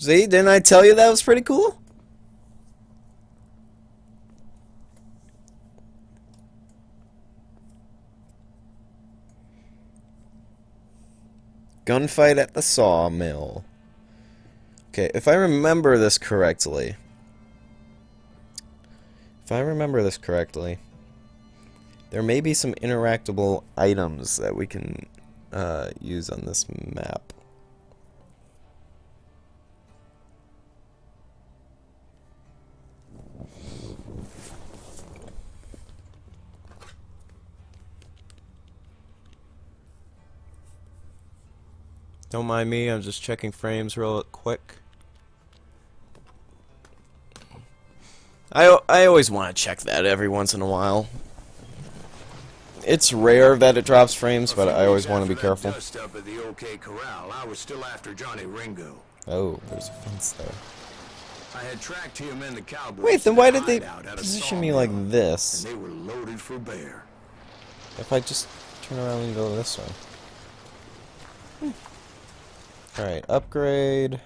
See, didn't I tell you that was pretty cool? Gunfight at the Sawmill. Okay, if I remember this correctly. There may be some interactable items that we can use on this map. Don't mind me, I'm just checking frames real quick. I always want to check that every once in a while. It's rare that it drops frames, but I always want to be careful. Up at the OK Corral, I was still after Johnny Ringo. Oh, there's a fence there. I had tracked him and the cowboys. Wait, then why did they position me like this? And they were loaded for bear. If I just turn around and go this way. Alright, upgrade.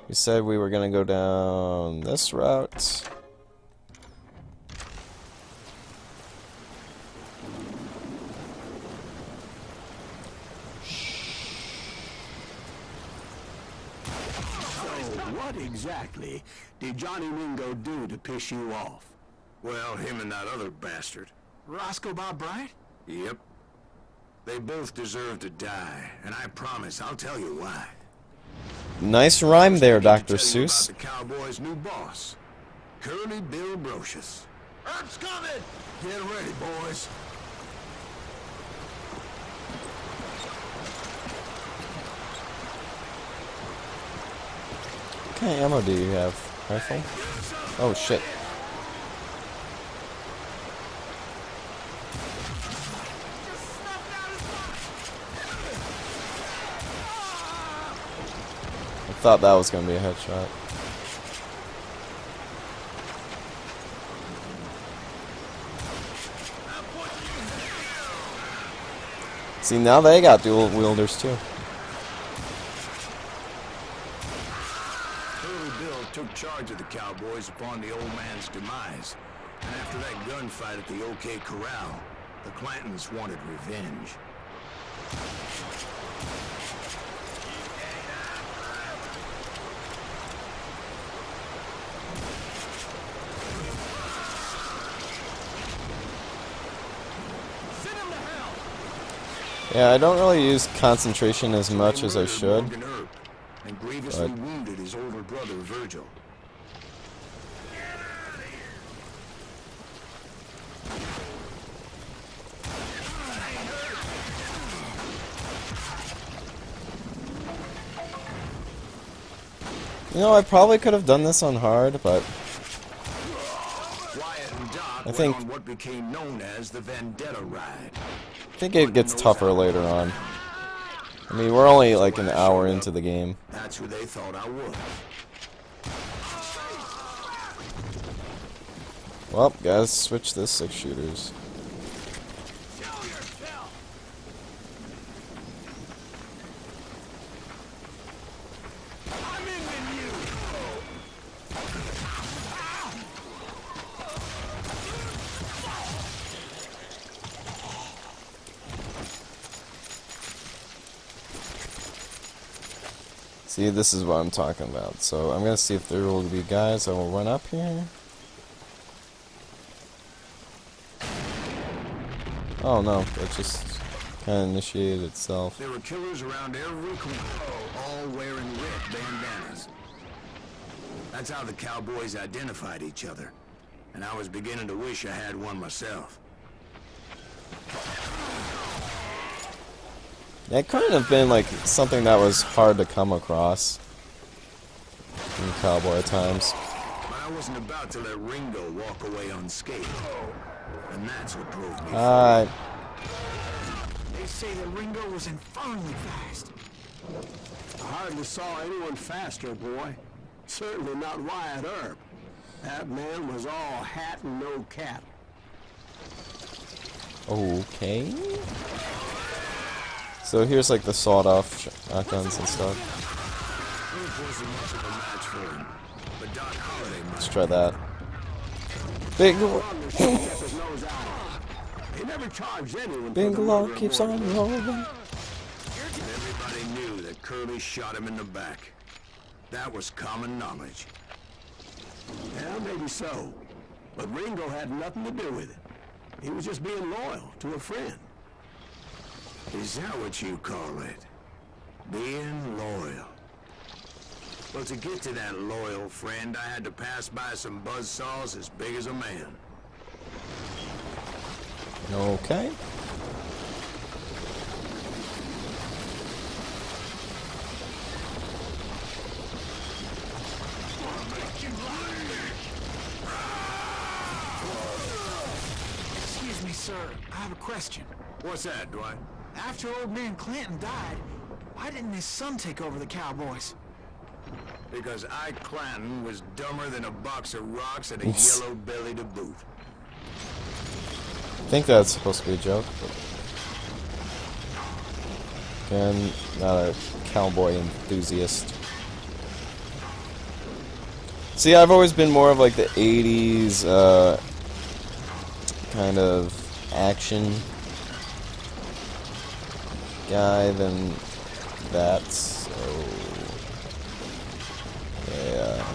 We said we were gonna go down this route. What exactly did Johnny Ringo do to piss you off? Well, him and that other bastard. Roscoe Bob Bryant? Yep. They both deserve to die, and I promise I'll tell you why. Nice rhyme there, Dr. Seuss. The Cowboys' new boss, Curly Bill Brocious. Herb's coming! Get ready, boys. What kind of ammo do you have? Rifle? Oh shit. I thought that was gonna be a headshot. See, now they got dual wielders too. Took charge of the Cowboys upon the old man's demise. And after that gunfight at the OK Corral, the Clantons wanted revenge. Yeah, I don't really use concentration as much as I should. And grievously wounded his older brother, Virgil. You know, I probably could have done this on hard, but I think on what became known as the Vendetta Ride. I think it gets tougher later on. I mean, we're only like an hour into the game. That's who they thought I was. Well, guys, switch this 6-shooters. See, this is what I'm talking about. So I'm gonna see if there will be guys that will run up here. Oh no, it just kind of initiated itself. There were killers around every corner, all wearing red bandanas. That's how the Cowboys identified each other. And I was beginning to wish I had one myself. That couldn't have been like something that was hard to come across in cowboy times. But I wasn't about to let Ringo walk away unscathed. And that's what drove me. They say that Ringo was infernally fast. I hardly saw anyone faster, boy. Certainly not Wyatt Earp. That man was all hat and no cap. Okay. So here's like the sawed-off shotguns and stuff. wasn't much of a match for him, but Doc Holliday might. Let's try that. Bigelow. He never charged anyone. Bigelow keeps on rolling. Everybody knew that Curly shot him in the back. That was common knowledge. Yeah, maybe so. But Ringo had nothing to do with it. He was just being loyal to a friend. Is that what you call it? Being loyal? Well, to get to that loyal friend, I had to pass by some buzzsaws as big as a man. Okay. Excuse me, sir. I have a question. What's that, Dwight? After old man Clanton died, why didn't his son take over the Cowboys? Because Ike Clanton was dumber than a box of rocks and a yellow belly to boot. I think that's supposed to be a joke. But again, not a cowboy enthusiast. See, I've always been more of like the 80s kind of action guy than that, so yeah.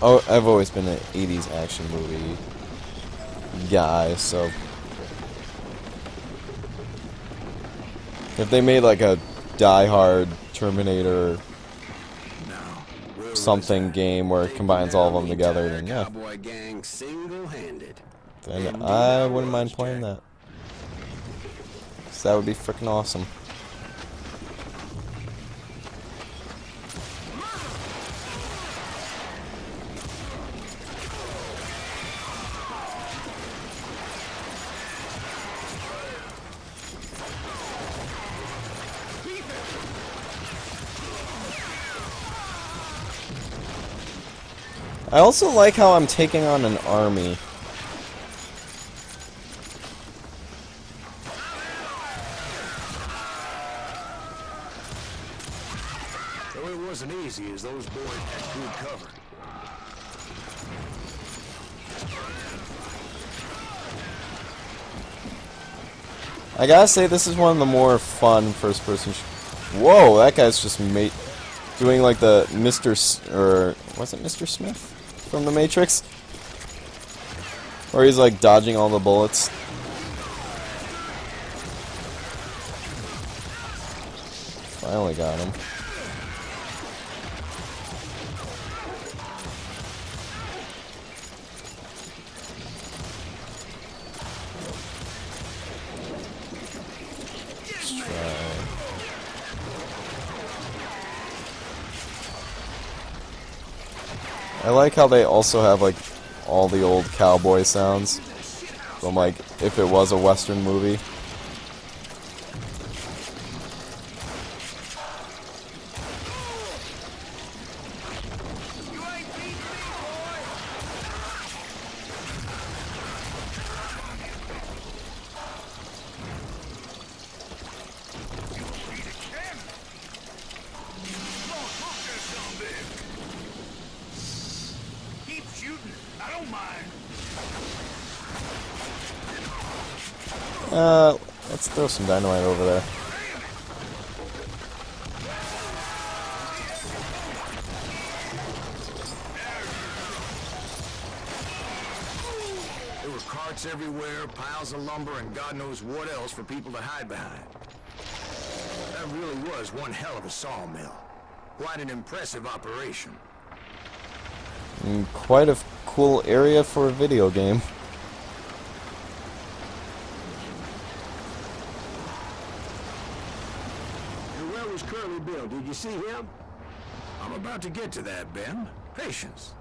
I've always been an 80s action movie guy, so if they made like a Die Hard Terminator something game where it combines all of them together, then yeah. Then I wouldn't mind playing that. So that would be freaking awesome. I also like how I'm taking on an army. So it wasn't easy as those boys had good cover. I gotta say, this is one of the more fun first-person. Whoa, that guy's just doing like the or was it Mr. Smith from the Matrix, where he's like dodging all the bullets. Finally got him. I like how they also have like all the old cowboy sounds from like if it was a Western movie. Let's throw some dynamite over there. There were carts everywhere, piles of lumber, and God knows what else for people to hide behind. That really was one hell of a sawmill. Quite an impressive operation. And quite a cool area for a video game. Curly Bill, did you see him? I'm about to get to that, Ben. Patience.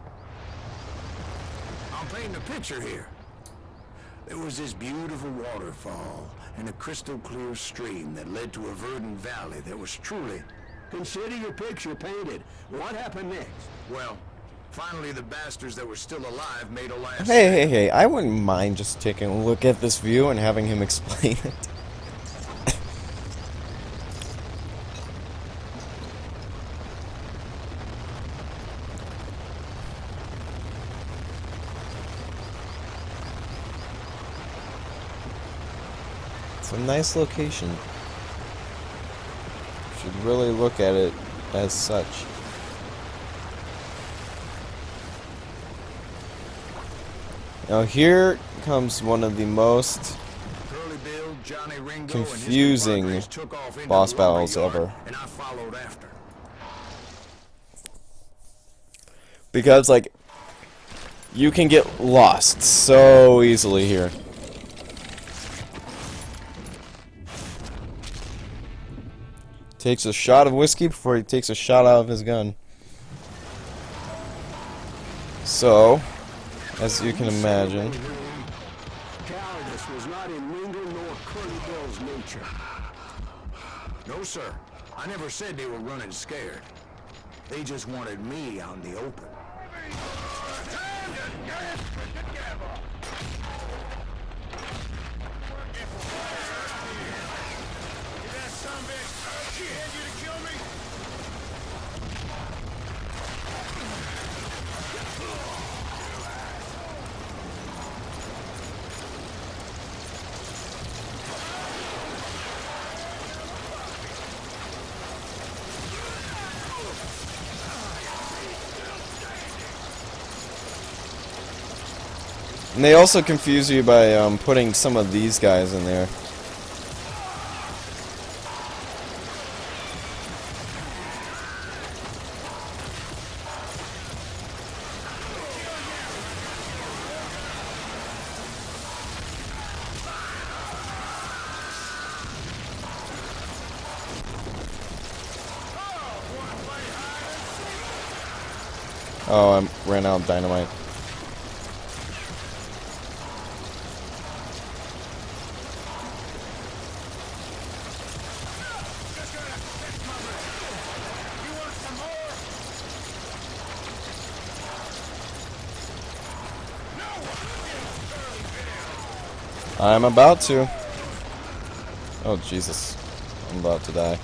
I'm painting a picture here. There was this beautiful waterfall and a crystal clear stream that led to a verdant valley that was truly... Consider your picture painted. What happened next? Well, finally the bastards that were still alive made a last... Hey, I wouldn't mind just taking a look at this view and having him explain it. It's a nice location. Should really look at it as such. Now here comes one of the most confusing boss battles ever. Because, like, you can get lost so easily here. Takes a shot of whiskey before he takes a shot out of his gun. So, as you can imagine, cowardice was not in Ringo nor Curly Bill's nature. No, sir. I never said they were running scared. They just wanted me out in the open. and they also confuse you by putting some of these guys in there. Oh, I ran out of dynamite. I'm about to. Oh, Jesus. I'm about to die.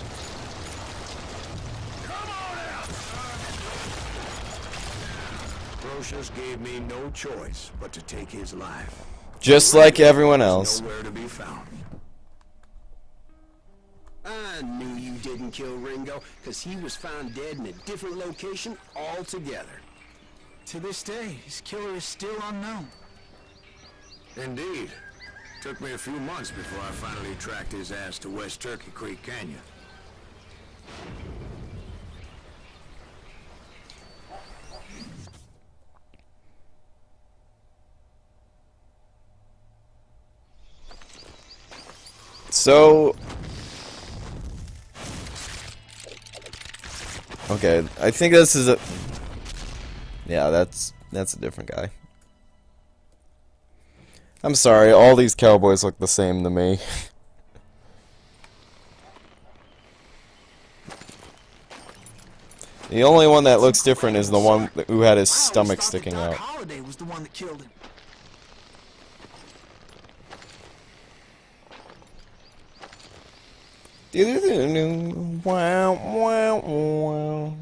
Brocious gave me no choice but to take his life. Just like everyone else. Nowhere to be found. I knew you didn't kill Ringo, because he was found dead in a different location altogether. To this day, his killer is still unknown. Indeed. Took me a few months before I finally tracked his ass to West Turkey Creek Canyon. So, okay, I think this is a, yeah, that's a different guy. I'm sorry, all these cowboys look the same to me. The only one that looks different is the one who had his stomach sticking out. Holiday was the one that killed him. Wow, wow, wow.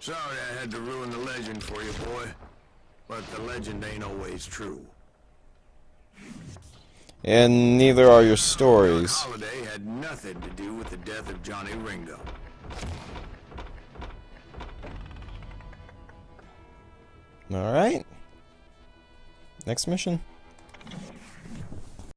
Sorry I had to ruin the legend for you, boy. But the legend ain't always true. And neither are your stories. Holiday had nothing to do with the death of Johnny Ringo. Alright. Next mission.